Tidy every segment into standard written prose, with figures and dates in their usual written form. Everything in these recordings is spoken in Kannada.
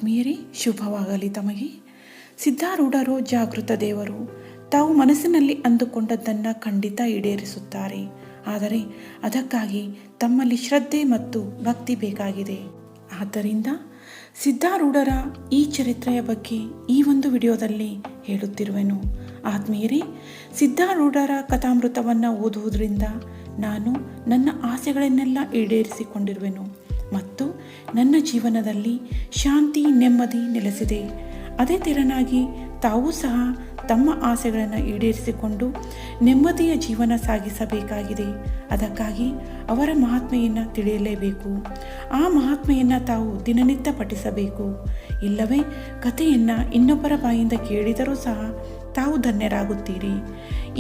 ಆತ್ಮೀಯರೇ, ಶುಭವಾಗಲಿ ತಮಗೆ. ಸಿದ್ಧಾರೂಢರು ಜಾಗೃತ ದೇವರು. ತಾವು ಮನಸ್ಸಿನಲ್ಲಿ ಅಂದುಕೊಂಡದ್ದನ್ನು ಖಂಡಿತ ಈಡೇರಿಸುತ್ತಾರೆ. ಆದರೆ ಅದಕ್ಕಾಗಿ ತಮ್ಮಲ್ಲಿ ಶ್ರದ್ಧೆ ಮತ್ತು ಭಕ್ತಿ ಬೇಕಾಗಿದೆ. ಆದ್ದರಿಂದ ಸಿದ್ಧಾರೂಢರ ಈ ಚರಿತ್ರೆಯ ಬಗ್ಗೆ ಈ ಒಂದು ವಿಡಿಯೋದಲ್ಲಿ ಹೇಳುತ್ತಿರುವೆನು. ಆತ್ಮೀಯರೇ, ಸಿದ್ಧಾರೂಢರ ಕಥಾಮೃತವನ್ನು ಓದುವುದರಿಂದ ನಾನು ನನ್ನ ಆಸೆಗಳನ್ನೆಲ್ಲ ಈಡೇರಿಸಿಕೊಂಡಿರುವೆನು ಮತ್ತು ನನ್ನ ಜೀವನದಲ್ಲಿ ಶಾಂತಿ ನೆಮ್ಮದಿ ನೆಲೆಸಿದೆ. ಅದೇ ತೆರನಾಗಿ ತಾವೂ ಸಹ ತಮ್ಮ ಆಸೆಗಳನ್ನು ಈಡೇರಿಸಿಕೊಂಡು ನೆಮ್ಮದಿಯ ಜೀವನ ಸಾಗಿಸಬೇಕಾಗಿದೆ. ಅದಕ್ಕಾಗಿ ಅವರ ಮಹಾತ್ಮೆಯನ್ನು ತಿಳಿಯಲೇಬೇಕು. ಆ ಮಹಾತ್ಮೆಯನ್ನು ತಾವು ದಿನನಿತ್ಯ ಪಠಿಸಬೇಕು. ಇಲ್ಲವೇ ಕಥೆಯನ್ನು ಇನ್ನೊಬ್ಬರ ಬಾಯಿಂದ ಕೇಳಿದರೂ ಸಹ ತಾವು ಧನ್ಯರಾಗುತ್ತೀರಿ.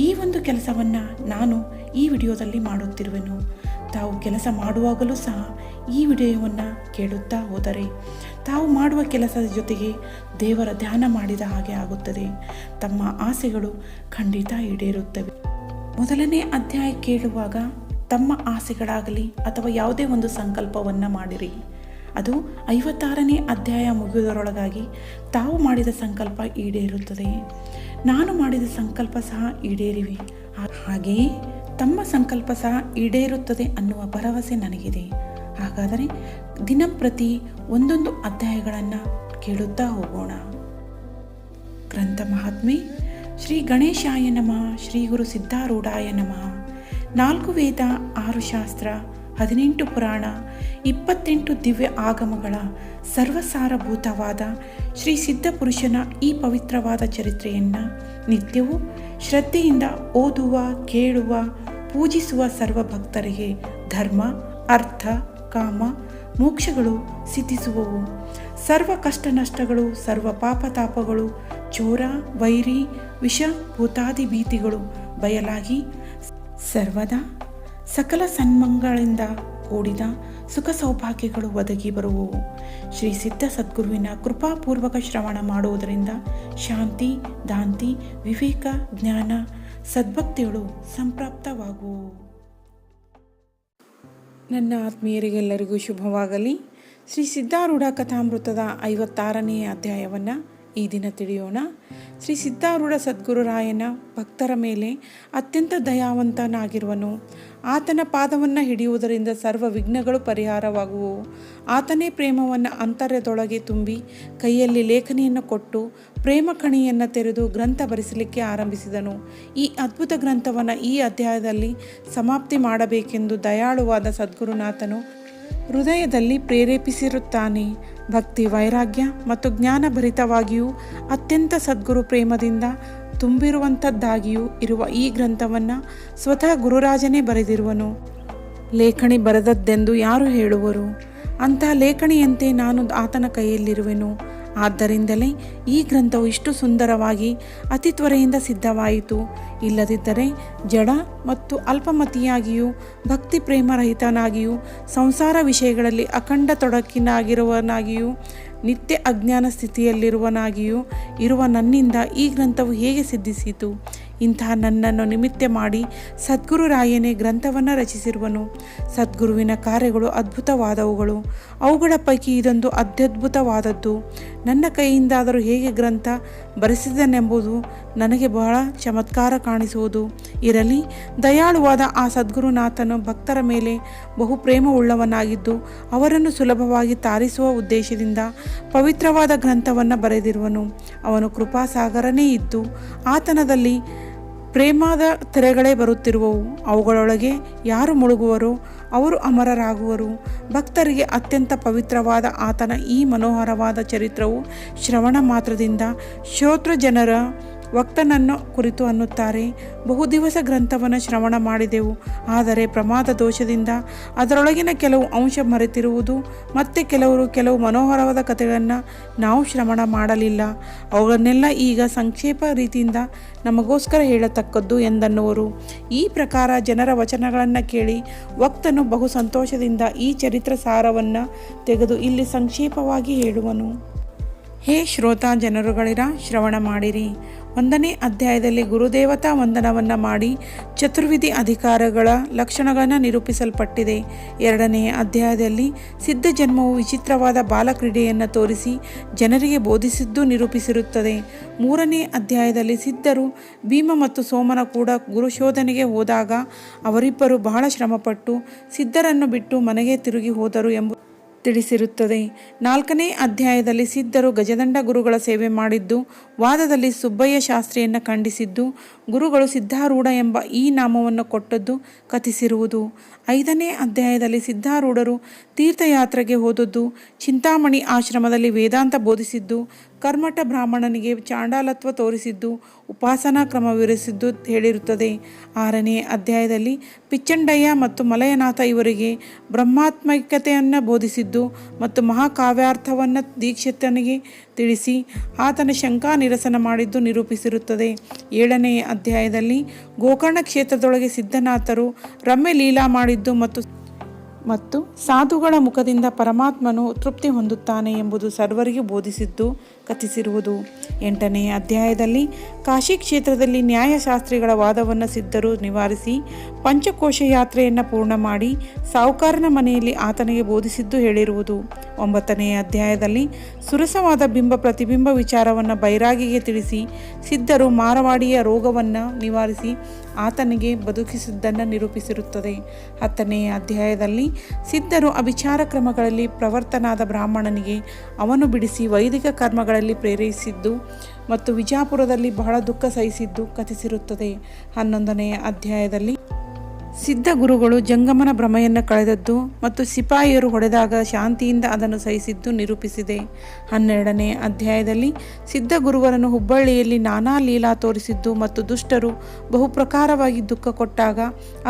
ಈ ಒಂದು ಕೆಲಸವನ್ನು ನಾನು ಈ ವಿಡಿಯೋದಲ್ಲಿ ಮಾಡುತ್ತಿರುವೆನು. ತಾವು ಕೆಲಸ ಮಾಡುವಾಗಲೂ ಸಹ ಈ ವಿಡಿಯೋವನ್ನು ಕೇಳುತ್ತಾ ಹೋದರೆ ತಾವು ಮಾಡುವ ಕೆಲಸದ ಜೊತೆಗೆ ದೇವರ ಧ್ಯಾನ ಮಾಡಿದ ಹಾಗೆ ಆಗುತ್ತದೆ. ತಮ್ಮ ಆಸೆಗಳು ಖಂಡಿತ ಈಡೇರುತ್ತವೆ. ಮೊದಲನೇ ಅಧ್ಯಾಯ ಕೇಳುವಾಗ ತಮ್ಮ ಆಸೆಗಳಾಗಲಿ ಅಥವಾ ಯಾವುದೇ ಒಂದು ಸಂಕಲ್ಪವನ್ನು ಮಾಡಿರಿ. ಅದು 56ನೇ ಅಧ್ಯಾಯ ಮುಗಿಯುವುದರೊಳಗಾಗಿ ತಾವು ಮಾಡಿದ ಸಂಕಲ್ಪ ಈಡೇರುತ್ತದೆ. ನಾನು ಮಾಡಿದ ಸಂಕಲ್ಪ ಸಹ ಈಡೇರಿವೆ. ಹಾಗೆಯೇ ತಮ್ಮ ಸಂಕಲ್ಪ ಸಹ ಈಡೇರುತ್ತದೆ ಅನ್ನುವ ಭರವಸೆ ನನಗಿದೆ. ಹಾಗಾದರೆ ದಿನಂಪ್ರತಿ ಒಂದೊಂದು ಅಧ್ಯಾಯಗಳನ್ನು ಕೇಳುತ್ತಾ ಹೋಗೋಣ. ಗ್ರಂಥ ಮಹಾತ್ಮೆ. ಶ್ರೀ ಗಣೇಶಾಯ ನಮಃ. ಶ್ರೀ ಗುರು ಸಿದ್ಧಾರೂಢಾಯ ನಮಃ. 4 ವೇದ, 6 ಶಾಸ್ತ್ರ, 18 ಪುರಾಣ, 28 ದಿವ್ಯ ಆಗಮಗಳ ಸರ್ವಸಾರಭೂತವಾದ ಶ್ರೀ ಸಿದ್ಧ ಪುರುಷನ ಈ ಪವಿತ್ರವಾದ ಚರಿತ್ರೆಯನ್ನು ನಿತ್ಯವೂ ಶ್ರದ್ಧೆಯಿಂದ ಓದುವ, ಕೇಳುವ, ಪೂಜಿಸುವ ಸರ್ವ ಭಕ್ತರಿಗೆ ಧರ್ಮ, ಅರ್ಥ, ಕಾಮ, ಮೋಕ್ಷಗಳು ಸಿದ್ಧಿಸುವವು. ಸರ್ವ ಕಷ್ಟ ನಷ್ಟಗಳು, ಸರ್ವ ಪಾಪತಾಪಗಳು, ಚೋರ, ವೈರಿ, ವಿಷ, ಭೂತಾದಿ ಭೀತಿಗಳು ಬಯಲಾಗಿ ಸರ್ವದಾ ಸಕಲ ಸನ್ಮಂಗಳಿಂದ ಕೂಡಿದ ಸುಖ ಸೌಭಾಗ್ಯಗಳು ಒದಗಿ ಬರುವವು. ಶ್ರೀ ಸಿದ್ಧ ಸದ್ಗುರುವಿನ ಕೃಪಾಪೂರ್ವಕ ಶ್ರವಣ ಮಾಡುವುದರಿಂದ ಶಾಂತಿ, ದಾಂತಿ, ವಿವೇಕ, ಜ್ಞಾನ, ಸದ್ಭಕ್ತಿಗಳು ಸಂಪ್ರಾಪ್ತವಾಗುವು. ನನ್ನ ಆತ್ಮೀಯರಿಗೆಲ್ಲರಿಗೂ ಶುಭವಾಗಲಿ. ಶ್ರೀ ಸಿದ್ಧಾರೂಢ ಕಥಾಮೃತದ 56ನೇ ಅಧ್ಯಾಯವನ್ನು ಈ ದಿನ ತಿಳಿಯೋಣ. ಶ್ರೀ ಸಿದ್ಧಾರೂಢ ಸದ್ಗುರುರಾಯನ ಭಕ್ತರ ಮೇಲೆ ಅತ್ಯಂತ ದಯಾವಂತನಾಗಿರುವನು. ಆತನ ಪಾದವನ್ನು ಹಿಡಿಯುವುದರಿಂದ ಸರ್ವ ವಿಘ್ನಗಳು ಪರಿಹಾರವಾಗುವು. ಆತನೇ ಪ್ರೇಮವನ್ನು ಅಂತರ್ಯದೊಳಗೆ ತುಂಬಿ ಕೈಯಲ್ಲಿ ಲೇಖನಿಯನ್ನು ಕೊಟ್ಟು ಪ್ರೇಮ ಕಣಿಯನ್ನು ತೆರೆದು ಗ್ರಂಥ ಬರೆಸಲಿಕ್ಕೆ ಆರಂಭಿಸಿದನು. ಈ ಅದ್ಭುತ ಗ್ರಂಥವನ್ನು ಈ ಅಧ್ಯಾಯದಲ್ಲಿ ಸಮಾಪ್ತಿ ಮಾಡಬೇಕೆಂದು ದಯಾಳುವಾದ ಸದ್ಗುರುನಾಥನು ಹೃದಯದಲ್ಲಿ ಪ್ರೇರೇಪಿಸಿರುತ್ತಾನೆ. ಭಕ್ತಿ, ವೈರಾಗ್ಯ ಮತ್ತು ಜ್ಞಾನಭರಿತವಾಗಿಯೂ ಅತ್ಯಂತ ಸದ್ಗುರು ಪ್ರೇಮದಿಂದ ತುಂಬಿರುವಂಥದ್ದಾಗಿಯೂ ಇರುವ ಈ ಗ್ರಂಥವನ್ನು ಸ್ವತಃ ಗುರುರಾಜನೇ ಬರೆದಿರುವನು. ಲೇಖಣಿ ಬರೆದದ್ದೆಂದು ಯಾರು ಹೇಳುವರು? ಅಂತಹ ಲೇಖಣಿಯಂತೆ ನಾನು ಆತನ ಕೈಯಲ್ಲಿರುವೆನು. ಆದ್ದರಿಂದಲೇ ಈ ಗ್ರಂಥವು ಇಷ್ಟು ಸುಂದರವಾಗಿ ಅತಿ ತ್ವರೆಯಿಂದ ಸಿದ್ಧವಾಯಿತು. ಇಲ್ಲದಿದ್ದರೆ ಜಡ ಮತ್ತು ಅಲ್ಪಮತಿಯಾಗಿಯೂ ಭಕ್ತಿ ಪ್ರೇಮರಹಿತನಾಗಿಯೂ ಸಂಸಾರ ವಿಷಯಗಳಲ್ಲಿ ಅಖಂಡ ತೊಡಕಿನಾಗಿರುವನಾಗಿಯೂ ನಿತ್ಯ ಅಜ್ಞಾನ ಸ್ಥಿತಿಯಲ್ಲಿರುವನಾಗಿಯೂ ಇರುವ ನನ್ನಿಂದ ಈ ಗ್ರಂಥವು ಹೇಗೆ ಸಿದ್ಧಿಸಿತು? ಇಂತಹ ನನ್ನನ್ನು ನಿಮಿತ್ತ ಮಾಡಿ ಸದ್ಗುರುರಾಯನೇ ಗ್ರಂಥವನ್ನು ರಚಿಸಿರುವನು. ಸದ್ಗುರುವಿನ ಕಾರ್ಯಗಳು ಅದ್ಭುತವಾದವುಗಳು. ಅವುಗಳ ಪೈಕಿ ಇದೊಂದು ಅತ್ಯದ್ಭುತವಾದದ್ದು. ನನ್ನ ಕೈಯಿಂದಾದರೂ ಹೇಗೆ ಗ್ರಂಥ ಬರೆಸಿದನೆಂಬುದು ನನಗೆ ಬಹಳ ಚಮತ್ಕಾರ ಕಾಣಿಸುವುದು. ಇರಲಿ, ದಯಾಳುವಾದ ಆ ಸದ್ಗುರುನಾಥನು ಭಕ್ತರ ಮೇಲೆ ಬಹು ಪ್ರೇಮವುಳ್ಳವನಾಗಿದ್ದು ಅವರನ್ನು ಸುಲಭವಾಗಿ ತಾರಿಸುವ ಉದ್ದೇಶದಿಂದ ಪವಿತ್ರವಾದ ಗ್ರಂಥವನ್ನು ಬರೆದಿರುವನು. ಅವನು ಕೃಪಾಸಾಗರನೇ ಇದ್ದು ಆತನದಲ್ಲಿ ಪ್ರೇಮದ ತೆರೆಗಳೇ ಬರುತ್ತಿರುವವು. ಅವುಗಳೊಳಗೆ ಯಾರು ಮುಳುಗುವರೋ ಅವರು ಅಮರರಾಗುವರು. ಭಕ್ತರಿಗೆ ಅತ್ಯಂತ ಪವಿತ್ರವಾದ ಆತನ ಈ ಮನೋಹರವಾದ ಚರಿತ್ರವು ಶ್ರವಣ ಮಾತ್ರದಿಂದ ಶ್ರೋತೃ ಜನರ ವಕ್ತನನ್ನು ಕುರಿತು ಅನ್ನುತ್ತಾರೆ. ಬಹು ದಿವಸ ಗ್ರಂಥವನ್ನು ಶ್ರವಣ ಮಾಡಿದೆವು. ಆದರೆ ಪ್ರಮಾದ ದೋಷದಿಂದ ಅದರೊಳಗಿನ ಕೆಲವು ಅಂಶ ಮರೆತಿರುವುದು. ಮತ್ತೆ ಕೆಲವು ಮನೋಹರವಾದ ಕಥೆಗಳನ್ನು ನಾವು ಶ್ರವಣ ಮಾಡಲಿಲ್ಲ. ಅವುಗಳನ್ನೆಲ್ಲ ಈಗ ಸಂಕ್ಷೇಪ ರೀತಿಯಿಂದ ನಮಗೋಸ್ಕರ ಹೇಳತಕ್ಕದ್ದು ಎಂದನ್ನುವರು. ಈ ಪ್ರಕಾರ ಜನರ ವಚನಗಳನ್ನು ಕೇಳಿ ವಕ್ತನು ಬಹು ಸಂತೋಷದಿಂದ ಈ ಚರಿತ್ರ ಸಾರವನ್ನು ತೆಗೆದು ಇಲ್ಲಿ ಸಂಕ್ಷೇಪವಾಗಿ ಹೇಳುವನು. ಹೇ ಶ್ರೋತಾ ಜನರುಗಳಿರ, ಶ್ರವಣ ಮಾಡಿರಿ. 1ನೇ ಅಧ್ಯಾಯದಲ್ಲಿ ಗುರುದೇವತಾ ವಂದನವನ್ನು ಮಾಡಿ ಚತುರ್ವಿಧಿ ಅಧಿಕಾರಗಳ ಲಕ್ಷಣಗಳನ್ನು ನಿರೂಪಿಸಲ್ಪಟ್ಟಿದೆ. 2ನೇ ಅಧ್ಯಾಯದಲ್ಲಿ ಸಿದ್ಧ ಜನ್ಮವು ವಿಚಿತ್ರವಾದ ಬಾಲಕ್ರೀಡೆಯನ್ನು ತೋರಿಸಿ ಜನರಿಗೆ ಬೋಧಿಸಿದ್ದು ನಿರೂಪಿಸಿರುತ್ತದೆ. 3ನೇ ಅಧ್ಯಾಯದಲ್ಲಿ ಸಿದ್ಧರು ಭೀಮ ಮತ್ತು ಸೋಮನ ಕೂಡ ಗುರುಶೋಧನೆಗೆ ಹೋದಾಗ ಅವರಿಬ್ಬರು ಬಹಳ ಶ್ರಮಪಟ್ಟು ಸಿದ್ಧರನ್ನು ಬಿಟ್ಟು ಮನೆಗೆ ತಿರುಗಿ ಹೋದರು ಎಂಬ ತಿಳಿಸಿರುತ್ತದೆ. 4ನೇ ಅಧ್ಯಾಯದಲ್ಲಿ ಸಿದ್ಧರು ಗಜದಂಡ ಗುರುಗಳ ಸೇವೆ ಮಾಡಿದ್ದು, ವಾದದಲ್ಲಿ ಸುಬ್ಬಯ್ಯ ಶಾಸ್ತ್ರಿಯನ್ನು ಖಂಡಿಸಿದ್ದು, ಗುರುಗಳು ಸಿದ್ಧಾರೂಢ ಎಂಬ ಈ ನಾಮವನ್ನು ಕೊಟ್ಟದ್ದು ಕಥಿಸಿರುವುದು. 5ನೇ ಅಧ್ಯಾಯದಲ್ಲಿ ಸಿದ್ಧಾರೂಢರು ತೀರ್ಥಯಾತ್ರೆಗೆ ಹೋದದ್ದು, ಚಿಂತಾಮಣಿ ಆಶ್ರಮದಲ್ಲಿ ವೇದಾಂತ ಬೋಧಿಸಿದ್ದು, ಕರ್ಮಠ ಬ್ರಾಹ್ಮಣನಿಗೆ ಚಾಂಡಾಲತ್ವ ತೋರಿಸಿದ್ದು, ಉಪಾಸನಾ ಕ್ರಮ ವಿವರಿಸಿದ್ದು ಹೇಳಿರುತ್ತದೆ. 6ನೇ ಅಧ್ಯಾಯದಲ್ಲಿ ಪಿಚ್ಚಂಡಯ್ಯ ಮತ್ತು ಮಲಯನಾಥ ಇವರಿಗೆ ಬ್ರಹ್ಮಾತ್ಮೈಕ್ಯತೆಯನ್ನು ಬೋಧಿಸಿದ್ದು ಮತ್ತು ಮಹಾಕಾವ್ಯಾರ್ಥವನ್ನು ದೀಕ್ಷಿತನಿಗೆ ತಿಳಿಸಿ ಆತನ ಶಂಕಾ ನಿರಸನ ಮಾಡಿದ್ದು ನಿರೂಪಿಸಿರುತ್ತದೆ. 7ನೇ ಅಧ್ಯಾಯದಲ್ಲಿ ಗೋಕರ್ಣ ಕ್ಷೇತ್ರದೊಳಗೆ ಸಿದ್ಧನಾಥರು ರಮ್ಯ ಲೀಲಾ ಮಾಡಿದ್ದು ಮತ್ತು ಸಾಧುಗಳ ಮುಖದಿಂದ ಪರಮಾತ್ಮನು ತೃಪ್ತಿ ಹೊಂದುತ್ತಾನೆ ಎಂಬುದು ಸರ್ವರಿಗೂ ಬೋಧಿಸಿದ್ದು ಕಥಿಸಿರುವುದು. 8ನೇ ಅಧ್ಯಾಯದಲ್ಲಿ ಕಾಶಿ ಕ್ಷೇತ್ರದಲ್ಲಿ ನ್ಯಾಯಶಾಸ್ತ್ರಿಗಳ ವಾದವನ್ನು ಸಿದ್ಧರು ನಿವಾರಿಸಿ ಪಂಚಕೋಶ ಯಾತ್ರೆಯನ್ನು ಪೂರ್ಣ ಮಾಡಿ ಸಾಹುಕಾರನ ಮನೆಯಲ್ಲಿ ಆತನಿಗೆ ಬೋಧಿಸಿದ್ದು ಹೇಳಿರುವುದು. 9ನೇ ಅಧ್ಯಾಯದಲ್ಲಿ ಸುರಸವಾದ ಬಿಂಬ ಪ್ರತಿಬಿಂಬ ವಿಚಾರವನ್ನು ಬೈರಾಗಿಗೆ ತಿಳಿಸಿ ಸಿದ್ಧರು ಮಾರವಾಡಿಯ ರೋಗವನ್ನು ನಿವಾರಿಸಿ ಆತನಿಗೆ ಬದುಕಿಸಿದ್ದನ್ನು ನಿರೂಪಿಸಿರುತ್ತದೆ. 10ನೇ ಅಧ್ಯಾಯದಲ್ಲಿ ಸಿದ್ಧರು ಅಭಿಚಾರ ಕ್ರಮಗಳಲ್ಲಿ ಪ್ರವರ್ತನಾದ ಬ್ರಾಹ್ಮಣನಿಗೆ ಅವನು ಬಿಡಿಸಿ ವೈದಿಕ ಕರ್ಮಗಳಲ್ಲಿ ಪ್ರೇರೇಪಿಸಿದ್ದು ಮತ್ತು ವಿಜಾಪುರದಲ್ಲಿ ಬಹಳ ದುಃಖ ಸಹಿಸಿದ್ದು ಕಥಿಸಿರುತ್ತದೆ. 11ನೇ ಅಧ್ಯಾಯದಲ್ಲಿ ಸಿದ್ಧ ಗುರುಗಳು ಜಂಗಮನ ಭ್ರಮೆಯನ್ನು ಕಳೆದದ್ದು ಮತ್ತು ಸಿಪಾಯಿಯರು ಹೊಡೆದಾಗ ಶಾಂತಿಯಿಂದ ಅದನ್ನು ಸಹಿಸಿದ್ದು ನಿರೂಪಿಸಿದೆ. 12ನೇ ಅಧ್ಯಾಯದಲ್ಲಿ ಸಿದ್ಧ ಗುರುವರನ್ನು ಹುಬ್ಬಳ್ಳಿಯಲ್ಲಿ ನಾನಾ ಲೀಲಾ ತೋರಿಸಿದ್ದು ಮತ್ತು ದುಷ್ಟರು ಬಹುಪ್ರಕಾರವಾಗಿ ದುಃಖ ಕೊಟ್ಟಾಗ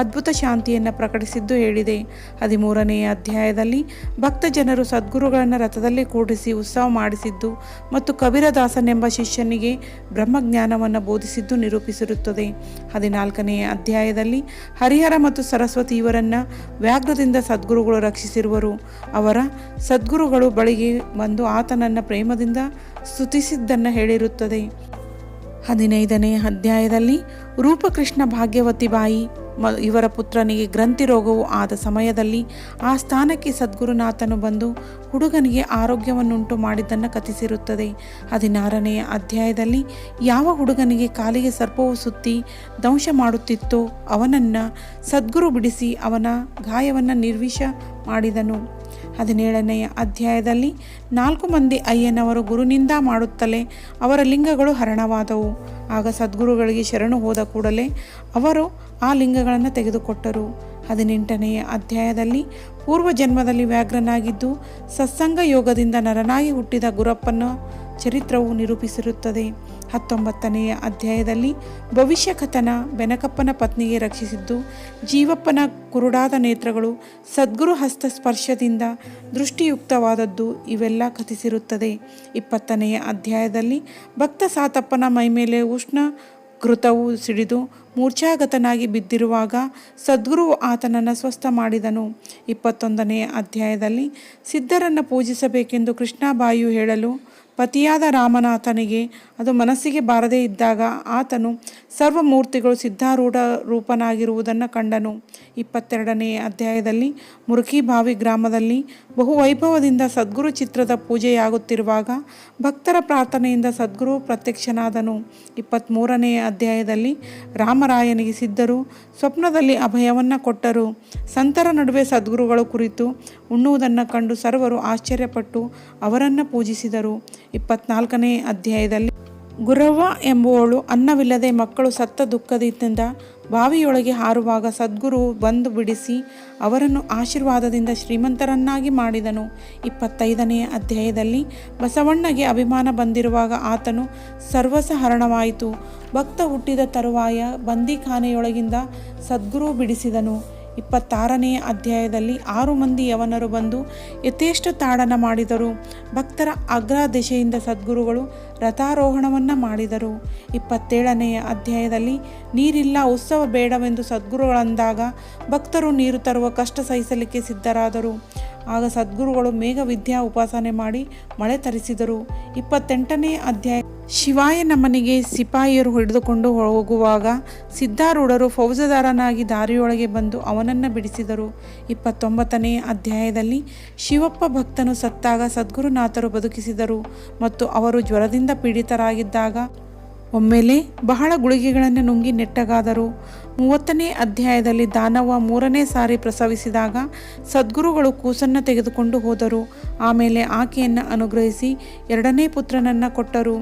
ಅದ್ಭುತ ಶಾಂತಿಯನ್ನು ಪ್ರಕಟಿಸಿದ್ದು ಹೇಳಿದೆ. 13ನೇ ಅಧ್ಯಾಯದಲ್ಲಿ ಭಕ್ತ ಜನರು ಸದ್ಗುರುಗಳನ್ನು ರಥದಲ್ಲಿ ಕೂಡಿಸಿ ಉತ್ಸವ ಮಾಡಿಸಿದ್ದು ಮತ್ತು ಕಬೀರದಾಸನೆಂಬ ಶಿಷ್ಯನಿಗೆ ಬ್ರಹ್ಮಜ್ಞಾನವನ್ನು ಬೋಧಿಸಿದ್ದು ನಿರೂಪಿಸಿರುತ್ತದೆ. 14ನೇ ಅಧ್ಯಾಯದಲ್ಲಿ ಹರಿಹರ ಮತ್ತು ಸರಸ್ವತಿ ಇವರನ್ನು ವ್ಯಾಘ್ರದಿಂದ ಸದ್ಗುರುಗಳು ರಕ್ಷಿಸಿರುವರು. ಅವರ ಸದ್ಗುರುಗಳು ಬಳಿಗೆ ಬಂದು ಆತನನ್ನು ಪ್ರೇಮದಿಂದ ಸ್ತುತಿಸಿದ್ದನ್ನು ಹೇಳಿರುತ್ತದೆ. 15ನೇ ಅಧ್ಯಾಯದಲ್ಲಿ ರೂಪಕೃಷ್ಣ ಭಾಗ್ಯವತಿ ಬಾಯಿ ಇವರ ಪುತ್ರನಿಗೆ ಗ್ರಂಥಿ ರೋಗವು ಆದ ಸಮಯದಲ್ಲಿ ಆ ಸ್ಥಾನಕ್ಕೆ ಸದ್ಗುರುನಾಥನು ಬಂದು ಹುಡುಗನಿಗೆ ಆರೋಗ್ಯವನ್ನುಂಟು ಮಾಡಿದ್ದನ್ನು ಕಥಿಸಿರುತ್ತದೆ. 16ನೇ ಅಧ್ಯಾಯದಲ್ಲಿ ಯಾವ ಹುಡುಗನಿಗೆ ಕಾಲಿಗೆ ಸರ್ಪವು ಸುತ್ತಿ ದಂಶ ಮಾಡುತ್ತಿತ್ತೋ ಅವನನ್ನು ಸದ್ಗುರು ಬಿಡಿಸಿ ಅವನ ಗಾಯವನ್ನು ನಿರ್ವಿಷ ಮಾಡಿದನು. 17ನೇ ಅಧ್ಯಾಯದಲ್ಲಿ 4 ಮಂದಿ ಅಯ್ಯನವರು ಗುರುನಿಂದ ಮಾಡುತ್ತಲೇ ಅವರ ಲಿಂಗಗಳು ಹರಣವಾದವು. ಆಗ ಸದ್ಗುರುಗಳಿಗೆ ಶರಣು ಹೋದ ಕೂಡಲೇ ಅವರು ಆ ಲಿಂಗಗಳನ್ನು ತೆಗೆದುಕೊಟ್ಟರು. 18ನೇ ಅಧ್ಯಾಯದಲ್ಲಿ ಪೂರ್ವ ಜನ್ಮದಲ್ಲಿ ವ್ಯಾಘ್ರನಾಗಿದ್ದು ಸತ್ಸಂಗ ಯೋಗದಿಂದ ನರನಾಗಿ ಹುಟ್ಟಿದ ಗುರಪ್ಪನ ಚರಿತ್ರವು ನಿರೂಪಿಸಿರುತ್ತದೆ. 19ನೇ ಅಧ್ಯಾಯದಲ್ಲಿ ಭವಿಷ್ಯ ಕಥನ ಬೆನಕಪ್ಪನ ಪತ್ನಿಗೆ ರಕ್ಷಿಸಿದ್ದು ಜೀವಪ್ಪನ ಕುರುಡಾದ ನೇತ್ರಗಳು ಸದ್ಗುರು ಹಸ್ತ ಸ್ಪರ್ಶದಿಂದ ದೃಷ್ಟಿಯುಕ್ತವಾದದ್ದು ಇವೆಲ್ಲ ಕಥಿಸಿರುತ್ತದೆ. 20ನೇ ಅಧ್ಯಾಯದಲ್ಲಿ ಭಕ್ತ ಸಾತಪ್ಪನ ಮೈಮೇಲೆ ಉಷ್ಣ ಘೃತವು ಸಿಡಿದು ಮೂರ್ಛಾಗತನಾಗಿ ಬಿದ್ದಿರುವಾಗ ಸದ್ಗುರುವು ಆತನನ್ನು ಸ್ವಸ್ಥ ಮಾಡಿದನು. 21ನೇ ಅಧ್ಯಾಯದಲ್ಲಿ ಸಿದ್ಧರನ್ನು ಪೂಜಿಸಬೇಕೆಂದು ಕೃಷ್ಣಾಬಾಯಿಯು ಹೇಳಲು ಪತಿಯಾದ ರಾಮನಾಥನಿಗೆ ಅದು ಮನಸ್ಸಿಗೆ ಬಾರದೇ ಇದ್ದಾಗ ಆತನು ಸರ್ವಮೂರ್ತಿಗಳು ಸಿದ್ಧಾರೂಢ ರೂಪನಾಗಿರುವುದನ್ನು ಕಂಡನು. 22ನೇ ಅಧ್ಯಾಯದಲ್ಲಿ ಮುರುಕಿಬಾವಿ ಗ್ರಾಮದಲ್ಲಿ ಬಹುವೈಭವದಿಂದ ಸದ್ಗುರು ಚಿತ್ರದ ಪೂಜೆಯಾಗುತ್ತಿರುವಾಗ ಭಕ್ತರ ಪ್ರಾರ್ಥನೆಯಿಂದ ಸದ್ಗುರು ಪ್ರತ್ಯಕ್ಷನಾದನು. 23ನೇ ಅಧ್ಯಾಯದಲ್ಲಿ ರಾಮರಾಯನಿಗೆ ಸಿದ್ಧರು ಸ್ವಪ್ನದಲ್ಲಿ ಅಭಯವನ್ನು ಕೊಟ್ಟರು. ಸಂತರ ನಡುವೆ ಸದ್ಗುರುಗಳು ಕುರಿತು ಉಣ್ಣುವುದನ್ನು ಕಂಡು ಸರ್ವರು ಆಶ್ಚರ್ಯಪಟ್ಟು ಅವರನ್ನು ಪೂಜಿಸಿದರು. 24ನೇ ಅಧ್ಯಾಯದಲ್ಲಿ ಗುರವ್ವ ಎಂಬುವಳು ಅನ್ನವಿಲ್ಲದೆ ಮಕ್ಕಳು ಸತ್ತ ದುಃಖದಿಂದ ಬಾವಿಯೊಳಗೆ ಹಾರುವಾಗ ಸದ್ಗುರು ಬಂದು ಬಿಡಿಸಿ ಅವರನ್ನು ಆಶೀರ್ವಾದದಿಂದ ಶ್ರೀಮಂತರನ್ನಾಗಿ ಮಾಡಿದನು. 25ನೇ ಅಧ್ಯಾಯದಲ್ಲಿ ಬಸವಣ್ಣಗೆ ಅಭಿಮಾನ ಬಂದಿರುವಾಗ ಆತನು ಸರ್ವಸಹರಣವಾಯಿತು. ಭಕ್ತ ಹುಟ್ಟಿದ ತರುವಾಯ ಬಂದಿಖಾನೆಯೊಳಗಿಂದ ಸದ್ಗುರು ಬಿಡಿಸಿದನು. 26ನೇ ಅಧ್ಯಾಯದಲ್ಲಿ 6 ಮಂದಿ ಯವನರು ಬಂದು ಯಥೇಷ್ಟ ತಾಡನ ಮಾಡಿದರು. ಭಕ್ತರ ಅಗ್ರದೆಶೆಯಿಂದ ಸದ್ಗುರುಗಳು ರಥಾರೋಹಣವನ್ನು ಮಾಡಿದರು. 27ನೇ ಅಧ್ಯಾಯದಲ್ಲಿ ನೀರಿಲ್ಲ, ಉತ್ಸವ ಬೇಡವೆಂದು ಸದ್ಗುರುಗಳಂದಾಗ ಭಕ್ತರು ನೀರು ತರುವ ಕಷ್ಟ ಸಹಿಸಲಿಕ್ಕೆ ಸಿದ್ಧರಾದರು. ಆಗ ಸದ್ಗುರುಗಳು ಮೇಘ ವಿದ್ಯಾ ಉಪಾಸನೆ ಮಾಡಿ ಮಳೆ ತರಿಸಿದರು. 28ನೇ ಅಧ್ಯಾಯ ಶಿವಾಯನ ಮನೆಗೆ ಸಿಪಾಯಿಯರು ಹಿಡಿದುಕೊಂಡು ಹೋಗುವಾಗ ಸಿದ್ಧಾರೂಢರು ಫೌಜದಾರನಾಗಿ ದಾರಿಯೊಳಗೆ ಬಂದು ಅವನನ್ನು ಬಿಡಿಸಿದರು. 29ನೇ ಅಧ್ಯಾಯದಲ್ಲಿ ಶಿವಪ್ಪ ಭಕ್ತನು ಸತ್ತಾಗ ಸದ್ಗುರುನಾಥರು ಬದುಕಿಸಿದರು ಮತ್ತು ಅವರು ಜ್ವರದಿಂದ ಪೀಡಿತರಾಗಿದ್ದಾಗ ಒಮ್ಮೆಲೆ ಬಹಳ ಗುಳಿಗೆಗಳನ್ನು ನುಂಗಿ ನೆಟ್ಟಗಾದರು. 30ನೇ ಅಧ್ಯಾಯದಲ್ಲಿ ದಾನವ್ವ 3ನೇ ಸಾರಿ ಪ್ರಸವಿಸಿದಾಗ ಸದ್ಗುರುಗಳು ಕೂಸನ್ನು ತೆಗೆದುಕೊಂಡು ಹೋದರು. ಆಮೇಲೆ ಆಕೆಯನ್ನು ಅನುಗ್ರಹಿಸಿ 2ನೇ ಪುತ್ರನನ್ನು ಕೊಟ್ಟರು.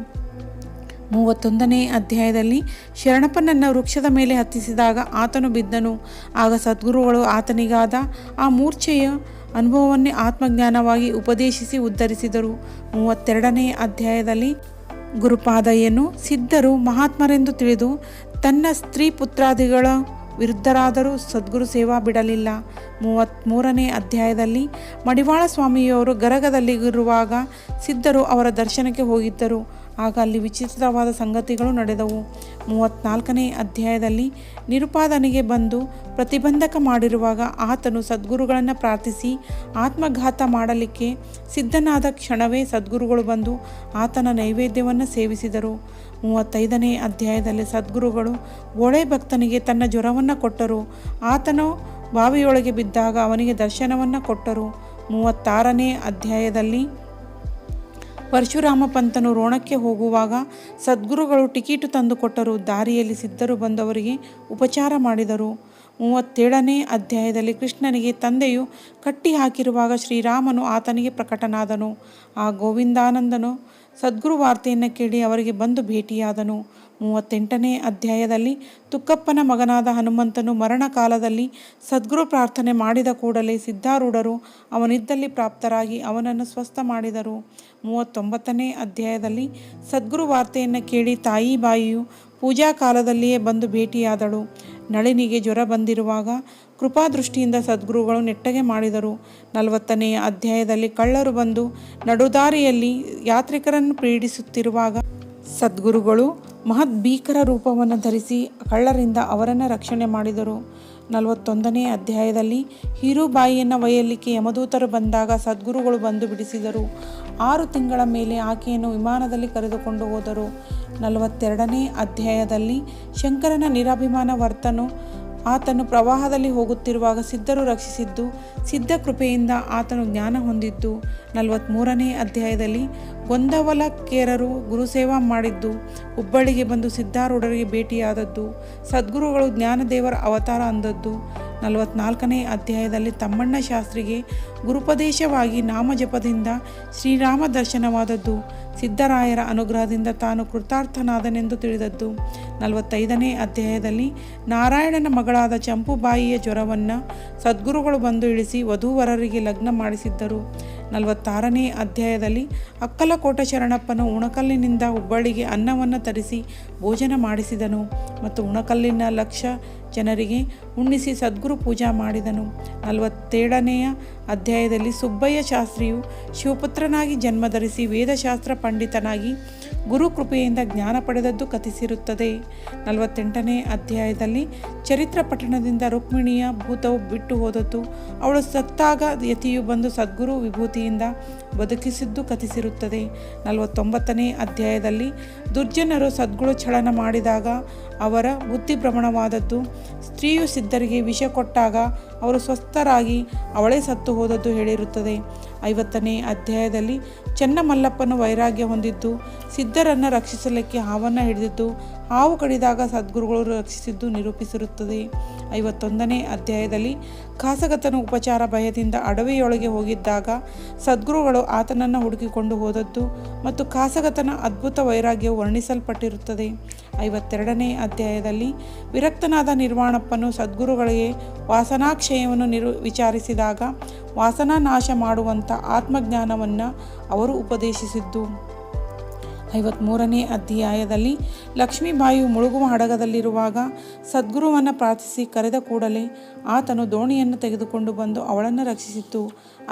31ನೇ ಅಧ್ಯಾಯದಲ್ಲಿ ಶರಣಪ್ಪನನ್ನು ವೃಕ್ಷದ ಮೇಲೆ ಹತ್ತಿಸಿದಾಗ ಆತನು ಬಿದ್ದನು. ಆಗ ಸದ್ಗುರುಗಳು ಆತನಿಗಾದ ಆ ಮೂರ್ಛೆಯ ಅನುಭವವನ್ನೇ ಆತ್ಮಜ್ಞಾನವಾಗಿ ಉಪದೇಶಿಸಿ ಉದ್ಧರಿಸಿದರು. 32ನೇ ಅಧ್ಯಾಯದಲ್ಲಿ ಗುರುಪಾದಯ್ಯನು ಸಿದ್ಧರು ಮಹಾತ್ಮರೆಂದು ತಿಳಿದು ತನ್ನ ಸ್ತ್ರೀ ಪುತ್ರಾದಿಗಳ ವಿರುದ್ಧರಾದರೂ ಸದ್ಗುರು ಸೇವಾ ಬಿಡಲಿಲ್ಲ. 33ನೇ ಅಧ್ಯಾಯದಲ್ಲಿ ಮಡಿವಾಳ ಸ್ವಾಮಿಯವರು ಗರಗದಲ್ಲಿರುವಾಗ ಸಿದ್ಧರು ಅವರ ದರ್ಶನಕ್ಕೆ ಹೋಗಿದ್ದರು. ಆಗ ಅಲ್ಲಿ ವಿಚಿತ್ರವಾದ ಸಂಗತಿಗಳು ನಡೆದವು. 34ನೇ ಅಧ್ಯಾಯದಲ್ಲಿ ನಿರುಪಾದನೆಗೆ ಬಂದು ಪ್ರತಿಬಂಧಕ ಮಾಡಿರುವಾಗ ಆತನು ಸದ್ಗುರುಗಳನ್ನು ಪ್ರಾರ್ಥಿಸಿ ಆತ್ಮಘಾತ ಮಾಡಲಿಕ್ಕೆ ಸಿದ್ಧನಾದ ಕ್ಷಣವೇ ಸದ್ಗುರುಗಳು ಬಂದು ಆತನ ನೈವೇದ್ಯವನ್ನು ಸೇವಿಸಿದರು. 35ನೇ ಅಧ್ಯಾಯದಲ್ಲಿ ಸದ್ಗುರುಗಳು ಗೋಳೆ ಭಕ್ತನಿಗೆ ತನ್ನ ಜ್ವರವನ್ನು ಕೊಟ್ಟರು. ಆತನು ಬಾವಿಯೊಳಗೆ ಬಿದ್ದಾಗ ಅವನಿಗೆ ದರ್ಶನವನ್ನು ಕೊಟ್ಟರು. 36ನೇ ಅಧ್ಯಾಯದಲ್ಲಿ ಪರಶುರಾಮ ಪಂತನು ರೋಣಕ್ಕೆ ಹೋಗುವಾಗ ಸದ್ಗುರುಗಳು ಟಿಕೀಟು ತಂದುಕೊಟ್ಟರು. ದಾರಿಯಲ್ಲಿ ಸಿದ್ಧರು ಬಂದವರಿಗೆ ಉಪಚಾರ ಮಾಡಿದರು. 37ನೇ ಅಧ್ಯಾಯದಲ್ಲಿ ಕೃಷ್ಣನಿಗೆ ತಂದೆಯು ಕಟ್ಟಿ ಹಾಕಿರುವಾಗ ಶ್ರೀರಾಮನು ಆತನಿಗೆ ಪ್ರಕಟನಾದನು. ಆ ಗೋವಿಂದಾನಂದನು ಸದ್ಗುರು ವಾರ್ತೆಯನ್ನು ಕೇಳಿ ಅವರಿಗೆ ಬಂದು ಭೇಟಿಯಾದನು. 38ನೇ ಅಧ್ಯಾಯದಲ್ಲಿ ತುಕ್ಕಪ್ಪನ ಮಗನಾದ ಹನುಮಂತನು ಮರಣ ಕಾಲದಲ್ಲಿ ಸದ್ಗುರು ಪ್ರಾರ್ಥನೆ ಮಾಡಿದ ಕೂಡಲೇ ಸಿದ್ಧಾರೂಢರು ಅವನಿದ್ದಲ್ಲಿ ಪ್ರಾಪ್ತರಾಗಿ ಅವನನ್ನು ಸ್ವಸ್ಥ ಮಾಡಿದರು. 39ನೇ ಅಧ್ಯಾಯದಲ್ಲಿ ಸದ್ಗುರು ವಾರ್ತೆಯನ್ನು ಕೇಳಿ ತಾಯಿ ಬಾಯಿಯು ಪೂಜಾ ಕಾಲದಲ್ಲಿಯೇ ಬಂದು ಭೇಟಿಯಾದಳು. ನಳಿನಿಗೆ ಜ್ವರ ಬಂದಿರುವಾಗ ಕೃಪಾದೃಷ್ಟಿಯಿಂದ ಸದ್ಗುರುಗಳು ನೆಟ್ಟಗೆ ಮಾಡಿದರು. 40ನೇ ಅಧ್ಯಾಯದಲ್ಲಿ ಕಳ್ಳರು ಬಂದು ನಡುದಾರಿಯಲ್ಲಿ ಯಾತ್ರಿಕರನ್ನು ಪೀಡಿಸುತ್ತಿರುವಾಗ ಸದ್ಗುರುಗಳು ಮಹತ್ ಭೀಕರ ರೂಪವನ್ನು ಧರಿಸಿ ಕಳ್ಳರಿಂದ ಅವರನ್ನು ರಕ್ಷಣೆ ಮಾಡಿದರು. 41ನೇ ಅಧ್ಯಾಯದಲ್ಲಿ ಹೀರುಬಾಯಿಯನ್ನು ಒಯ್ಯಲಿಕ್ಕೆ ಯಮದೂತರು ಬಂದಾಗ ಸದ್ಗುರುಗಳು ಬಂದು ಬಿಡಿಸಿದರು. 6 ತಿಂಗಳ ಮೇಲೆ ಆಕೆಯನ್ನು ವಿಮಾನದಲ್ಲಿ ಕರೆದುಕೊಂಡು ಹೋದರು. 42ನೇ ಅಧ್ಯಾಯದಲ್ಲಿ ಶಂಕರನ ನಿರಾಭಿಮಾನ ವರ್ತನು ಆತನು ಪ್ರವಾಹದಲ್ಲಿ ಹೋಗುತ್ತಿರುವಾಗ ಸಿದ್ಧರು ರಕ್ಷಿಸಿದ್ದು, ಸಿದ್ಧ ಕೃಪೆಯಿಂದ ಆತನು ಜ್ಞಾನ ಹೊಂದಿದ್ದು. 43ನೇ ಅಧ್ಯಾಯದಲ್ಲಿ ಗೊಂದವಲಕ್ಕೇರರು ಗುರುಸೇವಾ ಮಾಡಿದ್ದು, ಹುಬ್ಬಳ್ಳಿಗೆ ಬಂದು ಸಿದ್ಧಾರೂಢರಿಗೆ ಭೇಟಿಯಾದದ್ದು, ಸದ್ಗುರುಗಳು ಜ್ಞಾನದೇವರ ಅವತಾರ ಅಂದದ್ದು. 44ನೇ ಅಧ್ಯಾಯದಲ್ಲಿ ತಮ್ಮಣ್ಣ ಶಾಸ್ತ್ರಿಗೆ ಗುರುಪದೇಶವಾಗಿ ನಾಮಜಪದಿಂದ ಶ್ರೀರಾಮ ದರ್ಶನವಾದದ್ದು, ಸಿದ್ಧರಾಯರ ಅನುಗ್ರಹದಿಂದ ತಾನು ಕೃತಾರ್ಥನಾದನೆಂದು ತಿಳಿದದ್ದು. 45ನೇ ಅಧ್ಯಾಯದಲ್ಲಿ ನಾರಾಯಣನ ಮಗಳಾದ ಚಂಪುಬಾಯಿಯ ಜ್ವರವನ್ನು ಸದ್ಗುರುಗಳು ಬಂದು ಇಳಿಸಿ ವಧೂವರರಿಗೆ ಲಗ್ನ ಮಾಡಿಸಿದ್ದರು. 46ನೇ ಅಧ್ಯಾಯದಲ್ಲಿ ಅಕ್ಕಲಕೋಟ ಶರಣಪ್ಪನು ಉಣಕಲ್ಲಿನಿಂದ ಹುಬ್ಬಳ್ಳಿಗೆ ಅನ್ನವನ್ನು ತರಿಸಿ ಭೋಜನ ಮಾಡಿಸಿದನು ಮತ್ತು ಉಣಕಲ್ಲಿನ ಲಕ್ಷ ಜನರಿಗೆ ಉಣ್ಣಿಸಿ ಸದ್ಗುರು ಪೂಜಾ ಮಾಡಿದನು. 47ನೆಯ ಅಧ್ಯಾಯದಲ್ಲಿ ಸುಬ್ಬಯ್ಯ ಶಾಸ್ತ್ರಿಯು ಶಿವಪುತ್ರನಾಗಿ ಜನ್ಮಧರಿಸಿ ವೇದಶಾಸ್ತ್ರ ಪಂಡಿತನಾಗಿ ಗುರು ಕೃಪೆಯಿಂದ ಜ್ಞಾನ ಪಡೆದದ್ದು ಕಥಿಸಿರುತ್ತದೆ. 48ನೇ ಅಧ್ಯಾಯದಲ್ಲಿ ಚರಿತ್ರ ಪಠಣದಿಂದ ರುಕ್ಮಿಣಿಯ ಭೂತವು ಬಿಟ್ಟು ಹೋದದ್ದು, ಅವಳು ಸತ್ತಾಗ ಯತಿಯು ಬಂದು ಸದ್ಗುರು ವಿಭೂತಿಯಿಂದ ಬದುಕಿಸಿದ್ದು ಕಥಿಸಿರುತ್ತದೆ. 49ನೇ ಅಧ್ಯಾಯದಲ್ಲಿ ದುರ್ಜನರು ಸದ್ಗುರು ಛಳನ ಮಾಡಿದಾಗ ಅವರ ಬುದ್ಧಿಭ್ರಮಣವಾದದ್ದು, ಸ್ತ್ರೀಯು ಸಿದ್ಧರಿಗೆ ವಿಷ ಕೊಟ್ಟಾಗ ಅವರು ಸ್ವಸ್ಥರಾಗಿ ಅವಳೇ ಸತ್ತು ಹೋದದ್ದು ಹೇಳಿರುತ್ತದೆ. 50ನೇ ಅಧ್ಯಾಯದಲ್ಲಿ ಚೆನ್ನಮಲ್ಲಪ್ಪನು ವೈರಾಗ್ಯ ಹೊಂದಿದ್ದು, ಸಿದ್ಧರನ್ನು ರಕ್ಷಿಸಲಿಕ್ಕೆ ಹಾವನ್ನು ಹಿಡಿದಿದ್ದು, ಹಾವು ಕಡಿದಾಗ ಸದ್ಗುರುಗಳು ರಕ್ಷಿಸಿದ್ದು ನಿರೂಪಿಸಿರುತ್ತದೆ. 51ನೇ ಅಧ್ಯಾಯದಲ್ಲಿ ಖಾಸಗತನು ಉಪಚಾರ ಭಯದಿಂದ ಅಡವಿಯೊಳಗೆ ಹೋಗಿದ್ದಾಗ ಸದ್ಗುರುಗಳು ಆತನನ್ನು ಹುಡುಕಿಕೊಂಡು ಹೋದದ್ದು ಮತ್ತು ಖಾಸಗತನ ಅದ್ಭುತ ವೈರಾಗ್ಯವು ವರ್ಣಿಸಲ್ಪಟ್ಟಿರುತ್ತದೆ. 52ನೇ ಅಧ್ಯಾಯದಲ್ಲಿ ವಿರಕ್ತನಾದ ನಿರ್ವಾಣಪ್ಪನು ಸದ್ಗುರುಗಳಿಗೆ ವಾಸನಾಕ್ಷಯವನ್ನು ವಿಚಾರಿಸಿದಾಗ ವಾಸನಾ ನಾಶ ಮಾಡುವಂಥ ಆತ್ಮಜ್ಞಾನವನ್ನು ಅವರು ಉಪದೇಶಿಸಿದ್ದು. 53ನೇ ಅಧ್ಯಾಯದಲ್ಲಿ ಲಕ್ಷ್ಮೀಬಾಯಿಯು ಮುಳುಗುವ ಹಡಗದಲ್ಲಿರುವಾಗ ಸದ್ಗುರುವನ್ನು ಪ್ರಾರ್ಥಿಸಿ ಕರೆದ ಕೂಡಲೇ ಆತನು ದೋಣಿಯನ್ನು ತೆಗೆದುಕೊಂಡು ಬಂದು ಅವಳನ್ನು ರಕ್ಷಿಸಿತು.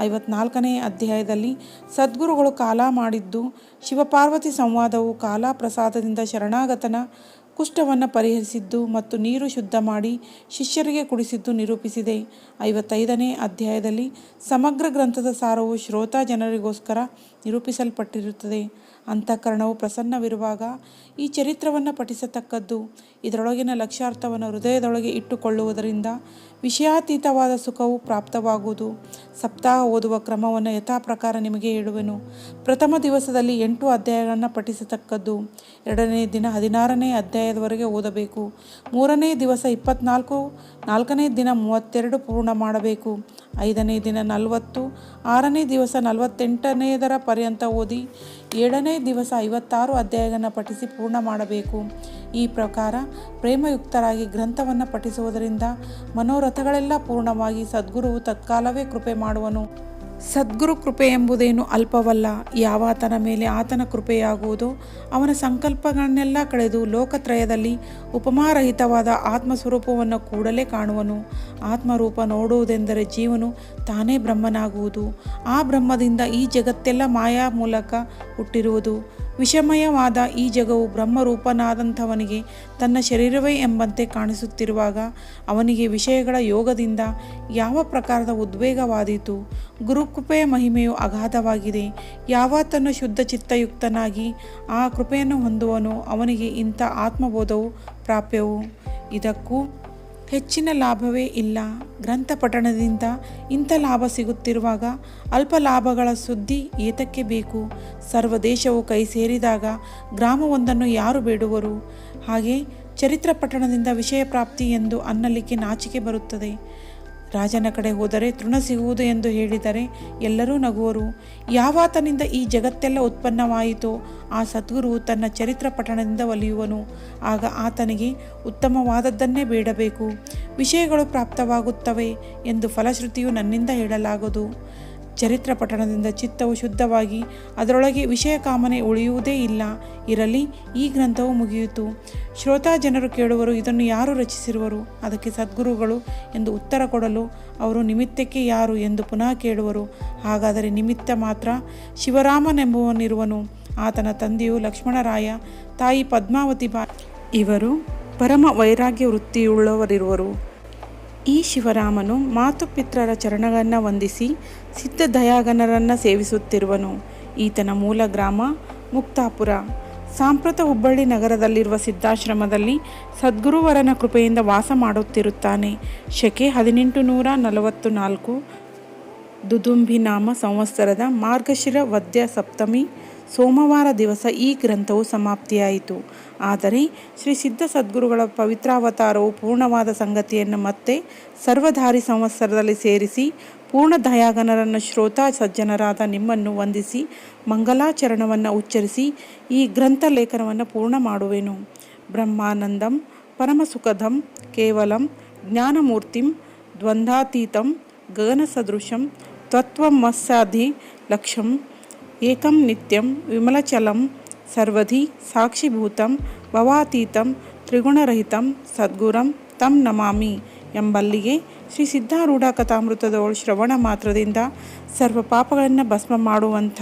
54ನೇ ಅಧ್ಯಾಯದಲ್ಲಿ ಸದ್ಗುರುಗಳು ಕಾಲ ಮಾಡಿದ್ದು, ಶಿವಪಾರ್ವತಿ ಸಂವಾದವು ಕಾಲ ಪ್ರಸಾದದಿಂದ ಶರಣಾಗತನ ಕುಷ್ಠವನ್ನು ಪರಿಹರಿಸಿದ್ದು ಮತ್ತು ನೀರು ಶುದ್ಧ ಮಾಡಿ ಶಿಷ್ಯರಿಗೆ ಕುಡಿಸಿದ್ದು ನಿರೂಪಿಸಿದೆ. 55ನೇ ಅಧ್ಯಾಯದಲ್ಲಿ ಸಮಗ್ರ ಗ್ರಂಥದ ಸಾರವು ಶ್ರೋತಾ ಜನರಿಗೋಸ್ಕರ ನಿರೂಪಿಸಲ್ಪಟ್ಟಿರುತ್ತದೆ. ಅಂತಃಕರಣವು ಪ್ರಸನ್ನವಿರುವಾಗ ಈ ಚರಿತ್ರವನ್ನು ಪಠಿಸತಕ್ಕದ್ದು. ಇದರೊಳಗಿನ ಲಕ್ಷ್ಯಾರ್ಥವನ್ನು ಹೃದಯದೊಳಗೆ ಇಟ್ಟುಕೊಳ್ಳುವುದರಿಂದ ವಿಷಯಾತೀತವಾದ ಸುಖವು ಪ್ರಾಪ್ತವಾಗುವುದು. ಸಪ್ತಾಹ ಓದುವ ಕ್ರಮವನ್ನು ಯಥಾಪ್ರಕಾರ ನಿಮಗೆ ಹೇಳುವೆನು. ಪ್ರಥಮ ದಿವಸದಲ್ಲಿ 8 ಅಧ್ಯಾಯಗಳನ್ನು ಪಠಿಸತಕ್ಕದ್ದು. 2ನೇ ದಿನ 16ನೇ ಅಧ್ಯಾಯದವರೆಗೆ ಓದಬೇಕು. 3ನೇ ದಿವಸ 24, 4ನೇ ದಿನ 32 ಪೂರ್ಣ ಮಾಡಬೇಕು. 5ನೇ ದಿನ 40, 6ನೇ ದಿವಸ 48ನೇದರ ಪರ್ಯಂತ ಓದಿ 7ನೇ ದಿವಸ 56 ಅಧ್ಯಾಯಗಳನ್ನು ಪಠಿಸಿ ಪೂರ್ಣ ಮಾಡಬೇಕು. ಈ ಪ್ರಕಾರ ಪ್ರೇಮಯುಕ್ತರಾಗಿ ಗ್ರಂಥವನ್ನು ಪಠಿಸುವುದರಿಂದ ಮನೋರಥಗಳೆಲ್ಲ ಪೂರ್ಣವಾಗಿ ಸದ್ಗುರುವು ತತ್ಕಾಲವೇ ಕೃಪೆ ಮಾಡುವನು. ಸದ್ಗುರು ಕೃಪೆ ಎಂಬುದೇನು ಅಲ್ಪವಲ್ಲ. ಯಾವಾತನ ಮೇಲೆ ಆತನ ಕೃಪೆಯಾಗುವುದೋ ಅವನ ಸಂಕಲ್ಪಗಳನ್ನೆಲ್ಲ ಕಳೆದು ಲೋಕತ್ರಯದಲ್ಲಿ ಉಪಮಾರಹಿತವಾದ ಆತ್ಮಸ್ವರೂಪವನ್ನು ಕೂಡಲೇ ಕಾಣುವನು. ಆತ್ಮರೂಪ ನೋಡುವುದೆಂದರೆ ಜೀವನು ತಾನೇ ಬ್ರಹ್ಮನಾಗುವುದು. ಆ ಬ್ರಹ್ಮದಿಂದ ಈ ಜಗತ್ತೆಲ್ಲ ಮಾಯಾ ಮೂಲಕ ಹುಟ್ಟಿರುವುದು. ವಿಷಮಯವಾದ ಈ ಜಗವು ಬ್ರಹ್ಮರೂಪನಾದಂಥವನಿಗೆ ತನ್ನ ಶರೀರವೇ ಎಂಬಂತೆ ಕಾಣಿಸುತ್ತಿರುವಾಗ ಅವನಿಗೆ ವಿಷಯಗಳ ಯೋಗದಿಂದ ಯಾವ ಪ್ರಕಾರದ ಉದ್ವೇಗವಾದೀತು. ಗುರುಕೃಪೆಯ ಮಹಿಮೆಯು ಅಗಾಧವಾಗಿದೆ. ಯಾವಾತನು ಶುದ್ಧ ಚಿತ್ತಯುಕ್ತನಾಗಿ ಆ ಕೃಪೆಯನ್ನು ಹೊಂದುವನೋ ಅವನಿಗೆ ಇಂಥ ಆತ್ಮಬೋಧವು ಪ್ರಾಪ್ಯವು. ಇದಕ್ಕೂ ಹೆಚ್ಚಿನ ಲಾಭವೇ ಇಲ್ಲ. ಗ್ರಂಥ ಪಠಣದಿಂದ ಇಂಥ ಲಾಭ ಸಿಗುತ್ತಿರುವಾಗ ಅಲ್ಪ ಲಾಭಗಳ ಸುದ್ದಿ ಏತಕ್ಕೆ ಬೇಕು? ಸರ್ವದೇಶವು ಕೈ ಸೇರಿದಾಗ ಗ್ರಾಮವೊಂದನ್ನು ಯಾರು ಬೇಡುವರು? ಹಾಗೆ ಚರಿತ್ರ ಪಠಣದಿಂದ ವಿಷಯ ಪ್ರಾಪ್ತಿ ಎಂದು ಅನ್ನಲಿಕ್ಕೆ ನಾಚಿಕೆ ಬರುತ್ತದೆ. ರಾಜನ ಕಡೆ ಹೋದರೆ ತೃಣ ಸಿಗುವುದು ಎಂದು ಹೇಳಿದರೆ ಎಲ್ಲರೂ ನಗುವರು. ಯಾವಾತನಿಂದ ಈ ಜಗತ್ತೆಲ್ಲ ಉತ್ಪನ್ನವಾಯಿತೋ ಆ ಸದ್ಗುರುವು ತನ್ನ ಚರಿತ್ರ ಪಠಣದಿಂದ ಒಲಿಯುವನು. ಆಗ ಆತನಿಗೆ ಉತ್ತಮವಾದದ್ದನ್ನೇ ಬೇಡಬೇಕು. ವಿಷಯಗಳು ಪ್ರಾಪ್ತವಾಗುತ್ತವೆ ಎಂದು ಫಲಶ್ರುತಿಯು ನನ್ನಿಂದ ಹೇಳಲಾಗದು. ಚರಿತ್ರ ಪಠಣದಿಂದ ಚಿತ್ತವು ಶುದ್ಧವಾಗಿ ಅದರೊಳಗೆ ವಿಷಯ ಕಾಮನೆ ಉಳಿಯುವುದೇ ಇಲ್ಲ. ಇರಲಿ, ಈ ಗ್ರಂಥವು ಮುಗಿಯಿತು. ಶ್ರೋತಾ ಜನರು ಕೇಳುವರು, ಇದನ್ನು ಯಾರು ರಚಿಸಿರುವರು? ಅದಕ್ಕೆ ಸದ್ಗುರುಗಳು ಎಂದು ಉತ್ತರ ಕೊಡಲು ಅವರು ನಿಮಿತ್ತಕ್ಕೆ ಯಾರು ಎಂದು ಪುನಃ ಕೇಳುವರು. ಹಾಗಾದರೆ ನಿಮಿತ್ತ ಮಾತ್ರ ಶಿವರಾಮನೆಂಬುವನಿರುವನು. ಆತನ ತಂದೆಯು ಲಕ್ಷ್ಮಣರಾಯ, ತಾಯಿ ಪದ್ಮಾವತಿ ಬಾಯಿ. ಇವರು ಪರಮ ವೈರಾಗ್ಯ ವೃತ್ತಿಯುಳ್ಳವರಿರುವರು. ಈ ಶಿವರಾಮನು ಮಾತುಪಿತ್ರರ ಚರಣಗಳನ್ನು ವಂದಿಸಿ ಸಿದ್ಧ ದಯಾಗಣರನ್ನು ಸೇವಿಸುತ್ತಿರುವನು. ಈತನ ಮೂಲ ಗ್ರಾಮ ಮುಕ್ತಾಪುರ. ಸಾಂಪ್ರತ ಹುಬ್ಬಳ್ಳಿ ನಗರದಲ್ಲಿರುವ ಸಿದ್ಧಾಶ್ರಮದಲ್ಲಿ ಸದ್ಗುರುವರನ ಕೃಪೆಯಿಂದ ವಾಸ ಮಾಡುತ್ತಿರುತ್ತಾನೆ. ಶಕೆ 1844 ದುದುಂಭಿನಾಮ ಸಂವತ್ಸರದ ಮಾರ್ಗಶಿರ ವದ್ಯ ಸಪ್ತಮಿ ಸೋಮವಾರ ದಿವಸ ಈ ಗ್ರಂಥವು ಸಮಾಪ್ತಿಯಾಯಿತು. ಆದರೆ ಶ್ರೀ ಸಿದ್ಧ ಸದ್ಗುರುಗಳ ಪವಿತ್ರಾವತಾರವು ಪೂರ್ಣವಾದ ಸಂಗತಿಯನ್ನು ಮತ್ತೆ ಸರ್ವಧಾರಿ ಸಂವತ್ಸರದಲ್ಲಿ ಸೇರಿಸಿ ಪೂರ್ಣ ದಯಾಗಣರನ್ನು ಶ್ರೋತಾ ಸಜ್ಜನರಾದ ನಿಮ್ಮನ್ನು ವಂದಿಸಿ ಮಂಗಲಾಚರಣವನ್ನು ಉಚ್ಚರಿಸಿ ಈ ಗ್ರಂಥ ಲೇಖನವನ್ನು ಪೂರ್ಣ ಮಾಡುವೆನು. ಬ್ರಹ್ಮಾನಂದಂ ಪರಮಸುಖದಂ ಕೇವಲಂ ಜ್ಞಾನಮೂರ್ತಿಂ ದ್ವಂದ್ವಾತೀತಂ ಗಗನಸದೃಶಂ ತತ್ವಮಸ್ಯಾಧಿ ಲಕ್ಷ್ಯಂ ಏಕಂ ನಿತ್ಯಂ ವಿಮಲಚಲಂ ಸರ್ವಧಿ ಸಾಕ್ಷಿಭೂತಂ ಭವಾತೀತಂ ತ್ರಿಗುಣರಹಿತಂ ಸದ್ಗುರಂ ತಂ ನಮಾಮಿ ಎಂಬಲ್ಲಿಗೆ ಶ್ರೀ ಸಿದ್ಧಾರೂಢ ಕಥಾಮೃತದವಳು ಶ್ರವಣ ಮಾತ್ರದಿಂದ ಸರ್ವ ಪಾಪಗಳನ್ನು ಭಸ್ಮ ಮಾಡುವಂಥ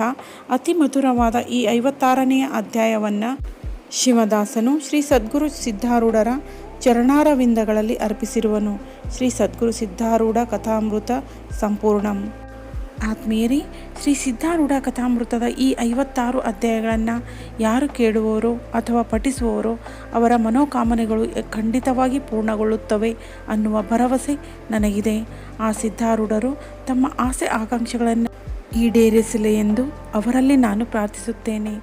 ಅತಿ ಮಧುರವಾದ ಈ 56ನೇ ಅಧ್ಯಾಯವನ್ನು ಶಿವದಾಸನು ಶ್ರೀ ಸದ್ಗುರು ಸಿದ್ಧಾರೂಢರ ಚರಣಾರವಿಂದಗಳಲ್ಲಿ ಅರ್ಪಿಸಿರುವನು. ಶ್ರೀ ಸದ್ಗುರು ಸಿದ್ಧಾರೂಢ ಕಥಾಮೃತ ಸಂಪೂರ್ಣಂ. ಆತ್ಮೀಯರೇ, ಶ್ರೀ ಸಿದ್ಧಾರೂಢ ಕಥಾಮೃತದ ಈ 56 ಅಧ್ಯಾಯಗಳನ್ನು ಯಾರು ಕೇಳುವವರೋ ಅಥವಾ ಪಠಿಸುವವರೋ ಅವರ ಮನೋಕಾಮನೆಗಳು ಖಂಡಿತವಾಗಿ ಪೂರ್ಣಗೊಳ್ಳುತ್ತವೆ ಅನ್ನುವ ಭರವಸೆ ನನಗಿದೆ. ಆ ಸಿದ್ಧಾರೂಢರು ತಮ್ಮ ಆಸೆ ಆಕಾಂಕ್ಷೆಗಳನ್ನು ಈಡೇರಿಸಲಿ ಎಂದು ಅವರಲ್ಲಿ ನಾನು ಪ್ರಾರ್ಥಿಸುತ್ತೇನೆ.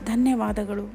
ಧನ್ಯವಾದಗಳು.